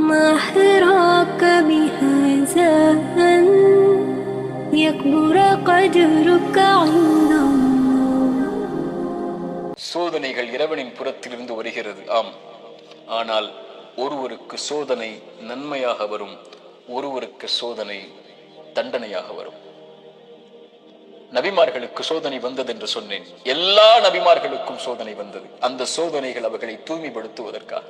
ما حراك بهذا أن يكبر قدرك عند الله. சோதனைகள் இறைவனின் புறத்திலிருந்து வருகிறது, ஆம். ஆனால் ஒருவருக்கு சோதனை நன்மையாக வரும், ஒருவருக்கு சோதனை தண்டனையாக வரும். நபிமார்களுக்கு சோதனை வந்தது என்று சொன்னேன். எல்லா நபிமார்களுக்கும் சோதனை வந்தது. அந்த சோதனைகள் அவர்களை தூய்மைப்படுத்துவதற்காக,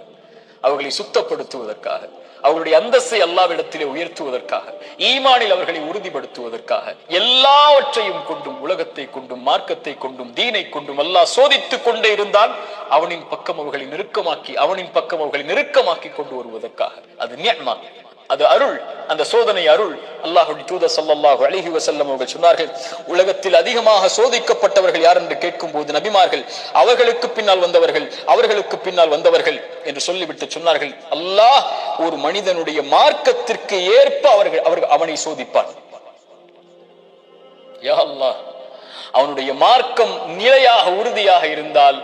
அவர்களை சுத்தப்படுத்துவதற்காக, அவர்களுடைய அந்தஸ்தை அல்லாஹ்விடத்திலே உயர்த்துவதற்காக, ஈமானில் அவர்களை உறுதிப்படுத்துவதற்காக, எல்லாவற்றையும் கொண்டும், உலகத்தை கொண்டும், மார்க்கத்தை கொண்டும், தீனை கொண்டும் அல்லாஹ் சோதித்துக் கொண்டே இருந்தால் அவனின் பக்கம் அவர்களை நெருக்கமாக்கி கொண்டு வருவதற்காக. அது நிஅமா, அது அருள். அந்த சோதனை அருள். அல்லாஹ்வுடைய தூதர் ஸல்லல்லாஹு அலைஹி வஸல்லம் அவர்கள் சொன்னார்கள், உலகத்தில் அதிகமாக சோதிக்கப்பட்டவர்கள் யார் என்று கேட்கும் போது நபிமார்கள், அவர்களுக்கு பின்னால் வந்தவர்கள் என்று சொல்லிவிட்டு சொன்னார்கள், அல்லாஹ் ஒரு மனிதனுடைய மார்க்கத்திற்கு ஏற்ப அவனை சோதிப்பான். யா அல்லாஹ், அவனுடைய மார்க்கம் நிலையாக உறுதியாக இருந்தால்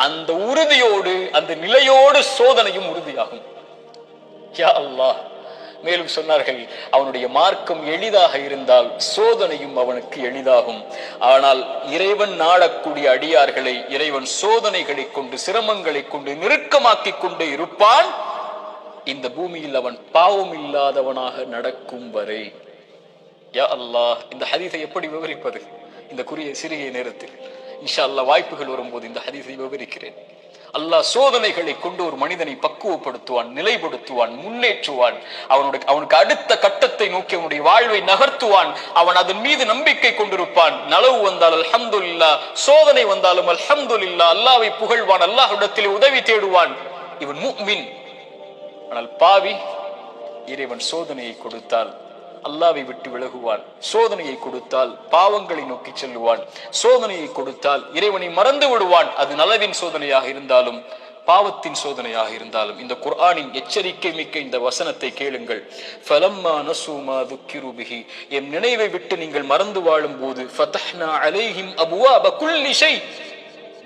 அந்த உறுதியோடு, அந்த நிலையோடு சோதனையும் உறுதியாகும். யா அல்லாஹ். மேலும் சொன்னார்கள், அவனுடைய மார்க்கம் எளிதாக இருந்தால் சோதனையும் அவனுக்கு எளிதாகும். ஆனால் இறைவன் நாடக்கூடிய அடியார்களை இறைவன் சோதனைகளை கொண்டு, சிரமங்களை கொண்டு நெருக்கமாக்கி கொண்டே இருப்பான், இந்த பூமியில் அவன் பாவம் இல்லாதவனாக நடக்கும் வரை. யா அல்லாஹ், இந்த ஹதீஸை எப்படி விவரிப்பது இந்த சிறிய நேரத்தில்? இன்ஷா அல்லாஹ் வாய்ப்புகள் வரும்போது இந்த ஹதீஸை விவரிக்கிறேன். அல்லாஹ் சோதனைகளை கொண்டு ஒரு மனிதனை பக்குவப்படுத்துவான், நிலைப்படுத்துவான், முன்னேற்றுவான். அவனுக்கு அடுத்த கட்டத்தை நோக்கி அவனுடைய வாழ்வை நகர்த்துவான். அவன் அதன் மீது நம்பிக்கை கொண்டிருப்பான். நலவு வந்தால் அல்ஹம்துலில்லாஹ், சோதனை வந்தாலும் அல்ஹம்துலில்லாஹ், அல்லாஹ்வை புகழ்வான், அல்லாஹ்விடத்தில் உதவி தேடுவான். இவன் முஃமின். ஆனால் பாவி, இறைவன் சோதனையை கொடுத்தால் அல்லாஹ்வை விட்டு விலகுவான், சோதனையை கொடுத்தால் பாவங்களை நோக்கி செல்லுவான், சோதனையை கொடுத்தால் இறைவனை மறந்து விடுவான். அது நலவின் சோதனையாக இருந்தாலும் பாவத்தின் சோதனையாக இருந்தாலும். இந்த குர்ஆனின் எச்சரிக்கை மிக்க இந்த வசனத்தை கேளுங்கள். ஃபலம்மா நஸூ மா ذுக்கிரு பிஹி, எம் நினைவை விட்டு நீங்கள் மறந்து வாழும் போது, ஃபதஹ்னா அலைஹிம் அப்வாப குல்லி ஷை,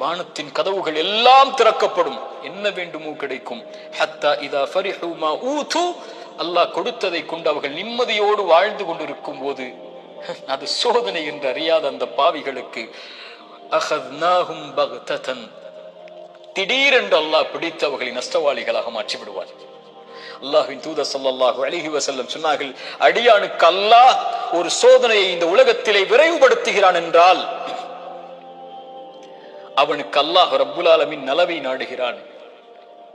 வானத்தின் கதவுகள் எல்லாம் திறக்கப்படும், என்ன வேண்டுமோ கிடைக்கும். ஹத்தா இதா ஃபரிஹு மா ஊது, அல்லாஹ் கொடுத்ததை கொண்டு அவர்கள் நிம்மதியோடு வாழ்ந்து கொண்டிருக்கும் போது, அது சோதனை என்று அறியாத அந்த பாவிகளுக்கு அஹத்னாஹும் பக்ததன், திடீரென்று அல்லாஹ் பிடித்து அவர்களை நஷ்டவாளிகளாக மாற்றி விடுவார். அல்லாஹ்வின் தூதர் ஸல்லல்லாஹு அலைஹி வஸல்லம் சொன்னார்கள், அடியானுக்கு அல்லாஹ் ஒரு சோதனையை இந்த உலகத்திலே விரைவுபடுத்துகிறான் என்றால் அவனுக்கு அல்லாஹ் ரப்புல் ஆலமீன் நலவை நாடுகிறான்.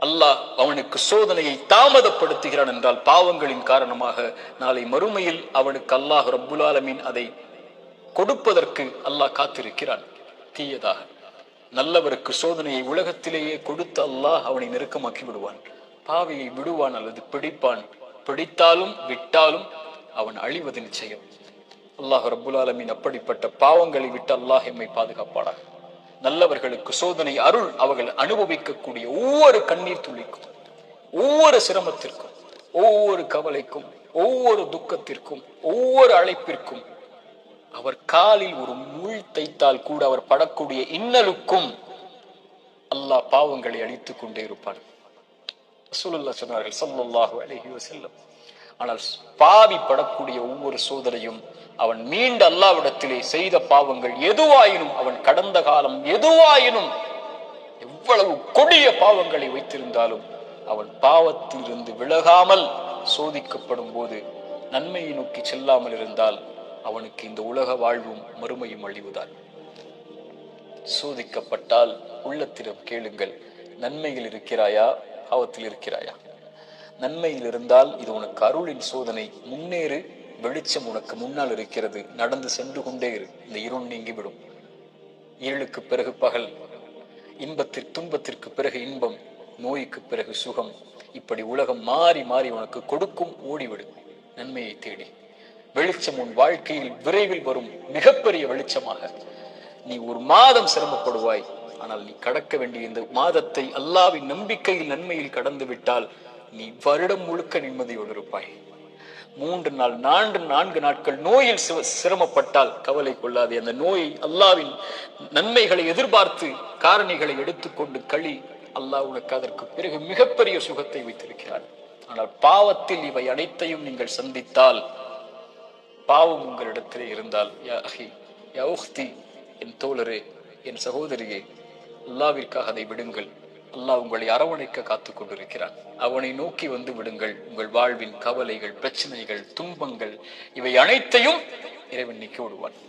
அல்லாஹ் அவனுக்கு சோதனையை தாமதப்படுத்துகிறான் என்றால் பாவங்களின் காரணமாக நாளை மறுமையில் அவனுக்கு அல்லாஹ் ரப்புல் ஆலமீன் அதை கொடுப்பதற்கு அல்லாஹ் காத்திருக்கிறான். தீயதாக நல்லவருக்கு சோதனையை உலகத்திலேயே கொடுத்து அல்லாஹ் அவனை நெருக்கமாக்கி விடுவான். பாவியை விடுவான் அல்லது பிடிப்பான். பிடித்தாலும் விட்டாலும் அவன் அழிவது நிச்சயம். அல்லாஹ் ரப்புல் ஆலமீன் அப்படிப்பட்ட பாவங்களை விட்டு அல்லாஹ் எம்மை பாதுகாப்பானாக. நல்லவர்களுக்கு சோதனை அருள். அவர்கள் அனுபவிக்கக்கூடிய ஒவ்வொரு கண்ணீர் துளிக்கும், ஒவ்வொரு சிரமத்திற்கும், ஒவ்வொரு கவலைக்கும், ஒவ்வொரு துக்கத்திற்கும், ஒவ்வொரு அழைப்பிற்கும், அவர் காலில் ஒரு முள் தைத்தால் கூட அவர் படக்கூடிய இன்னலுக்கும் அல்லாஹ் பாவங்களை அழித்துக் கொண்டே இருப்பான். ரசூலுல்லாஹ் சொன்னார்கள் ஸல்லல்லாஹு அலைஹி வஸல்லம், ஆனால் பாவி படக்கூடிய ஒவ்வொரு சோதனையும் அவன் மீண்டு அல்லாஹ்விடத்திலே செய்த பாவங்கள் எதுவாயினும், அவன் கடந்த காலம் எதுவாயினும், எவ்வளவு கொடிய பாவங்களை வைத்திருந்தாலும் அவன் பாவத்திலிருந்து விலகாமல் சோதிக்கப்படும் போது நன்மையை நோக்கி செல்லாமல் இருந்தால் அவனுக்கு இந்த உலக வாழ்வும் மறுமையும் அழிவுதான். சோதிக்கப்பட்டால் உள்ளத்திடம் கேளுங்கள், நன்மையில் இருக்கிறாயா, பாவத்தில் இருக்கிறாயா? நன்மையில் இருந்தால் இது உனக்கு அருளின் சோதனை, முன்னேறு, வெளிச்சம் உனக்கு முன்னால் இருக்கிறது, நடந்து சென்று கொண்டே இரு, இந்த இருள் நீங்கிவிடும். இருளுக்கு பிறகு பகல், துன்பத்திற்கு பிறகு இன்பம், நோய்க்கு பிறகு சுகம். இப்படி உலகம் மாறி மாறி உனக்கு கொடுக்கும். ஓடிவிடு நன்மையை தேடி. வெளிச்சம் உன் வாழ்க்கையில் விரைவில் வரும், மிகப்பெரிய வெளிச்சமாக. நீ ஒரு மாதம் சிரமப்படுவாய், ஆனால் நீ கடக்க வேண்டிய இந்த மாதத்தை அல்லாஹ்வின் நம்பிக்கையில் நன்மையில் கடந்து விட்டால் நீ வருடம் முழுக்க நிம்மதியோடு இருப்பாய். 3 நாள் 4 நாட்கள் நோயில் சிரமப்பட்டால் கவலை கொள்ளாதே. அந்த நோயை அல்லாஹ்வின் நன்மைகளை எதிர்பார்த்து காரணிகளை எடுத்துக்கொண்டு களி. அல்லாஹ் உனக்கு அதற்கு பிறகு மிகப்பெரிய சுகத்தை வைத்திருக்கிறான். ஆனால் பாவத்தில் இவை அனைத்தையும் நீங்கள் சந்தித்தால், பாவம் உங்களிடத்திலே இருந்தால், யா அஹி யா உக்தி, என் தோழரே, என் சகோதரியே, அல்லாவிற்காக அதை விடுங்கள். அல்லாஹ் உங்களை அரவணைக்க காத்துக் கொண்டிருக்கிறான். அவனை நோக்கி வந்து விடுங்கள். உங்கள் வாழ்வின் கவலைகள், பிரச்சனைகள், துன்பங்கள் இவை அனைத்தையும் இறைவன் நீக்கி விடுவான்.